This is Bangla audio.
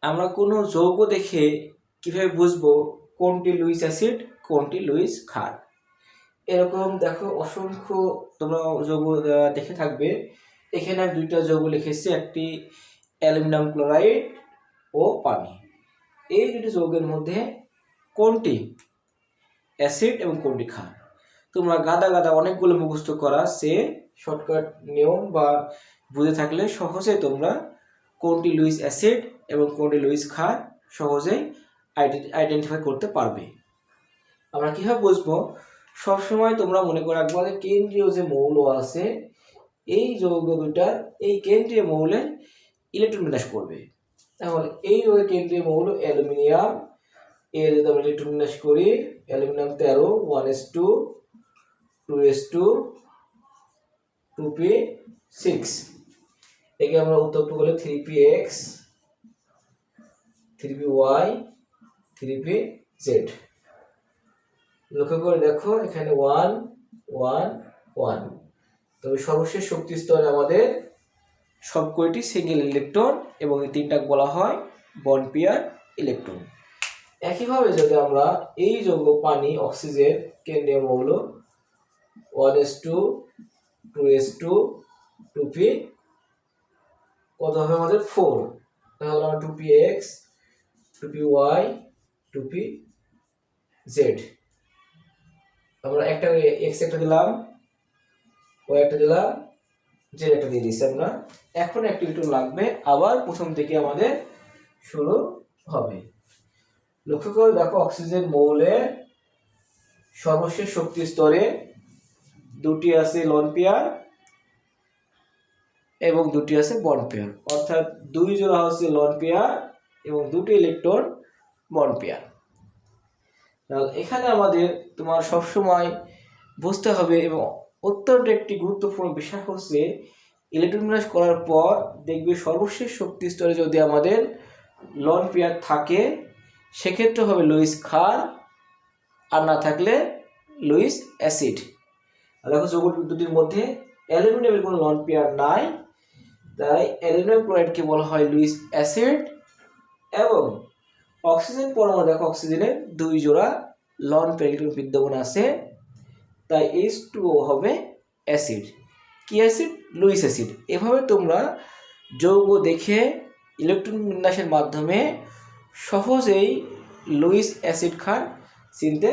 আমরা কোনো যৌগ দেখে কিভাবে বুঝবো কোনটি লুইস অ্যাসিড কোনটি লুইস ক্ষার। এরকম দেখো অসংখ্য তোমরা যৌগ দেখে থাকবে। এখানে দুইটা যৌগ লিখেছি, একটি অ্যালুমিনিয়াম ক্লোরাইড ও পানি। এই দুটি যৌগের মধ্যে কোনটি অ্যাসিড এবং কোনটি ক্ষার। তোমরা গাদা গাদা অনেকগুলো মুখস্থ করা সে শর্টকাট নিয়ম বা বুঝে থাকলে সহজে তোমরা কোনটি লুইস অ্যাসিড এবং কোনটি লুইস ক্ষার সহজেই আইডেন্টিফাই করতে পারবে। আমরা কীভাবে বুঝবো, সবসময় তোমরা মনে করে রাখবো যে কেন্দ্রীয় যে মৌল আছে এই যৌগ দুটার এই কেন্দ্রীয় মৌলের ইলেকট্রন বিন্যাস করবে। তাহলে এই কেন্দ্রীয় মৌল অ্যালুমিনিয়াম, এর যদি আমরা ইলেকট্রন বিন্যাস করি অ্যালুমিনিয়াম 13 1s2 2s2 2p6, একে আমরা উত্তপ্ত করলে 3px 3py 3pz। লক্ষ্য করে দেখো এখানে 1 1 1, তবে সর্বশেষ শক্তি স্তরে আমাদের সবকয়টি সিঙ্গেল ইলেকট্রন এবং এই তিনটা বলা হয় বন্ড পেয়ার ইলেকট্রন। একইভাবে যদি আমরা এই যৌগ পানি অক্সিজেন কেন্দ্রীয় মৌল 1s2 2s2 2p কত হবে আমাদের 4, তাহলে আমরা 2px 2py 2pz, আমরা একটা x একটা দিলাম y একটা দিলাম z একটা দিয়ে দিচ্ছি আমরা। এখন একটা ইলেকট্রন লাগবে, আবার প্রথম থেকে আমাদের শুরু হবে। লক্ষ্য করে দেখো অক্সিজেন মৌলের সর্বশেষ শক্তি স্তরে দুটি আছে লোন পেয়ার এবং দুটি আছে বন্ড পেয়ার, অর্থাৎ দুই জোড়া হচ্ছে লোন পেয়ার এবং দুটি ইলেকট্রন বন্ড পেয়ার। এখানে আমাদের তোমার সবসময় বুঝতে হবে এবং অত্যন্ত একটি গুরুত্বপূর্ণ বিষয় হচ্ছে ইলেকট্রন বিন্যাস করার পর দেখবে সর্বশেষ শক্তি স্তরে যদি আমাদের লোন পেয়ার থাকে সেক্ষেত্রে হবে লুইস ক্ষার, আর না থাকলে লুইস অ্যাসিড। দেখো যৌগ দুটির মধ্যে অ্যালুমিনিয়ামের কোনো লোন পেয়ার নাই, তাই অ্যালুমিনিয়াম ক্লোরাইডকে বলা হয় লুইস অ্যাসিড, এবং অক্সিজেন পরমাণু দেখো অক্সিজেনের দুই জোড়া লোন পেয়ার বিদ্যমান আছে, তাই H2O হবে অ্যাসিড। কি অ্যাসিড? Luis acid. এভাবে তোমরা যৌগ দেখে ইলেকট্রন বিন্যাসের মাধ্যমে সহজেই লুইস অ্যাসিড ক্ষার চিনতে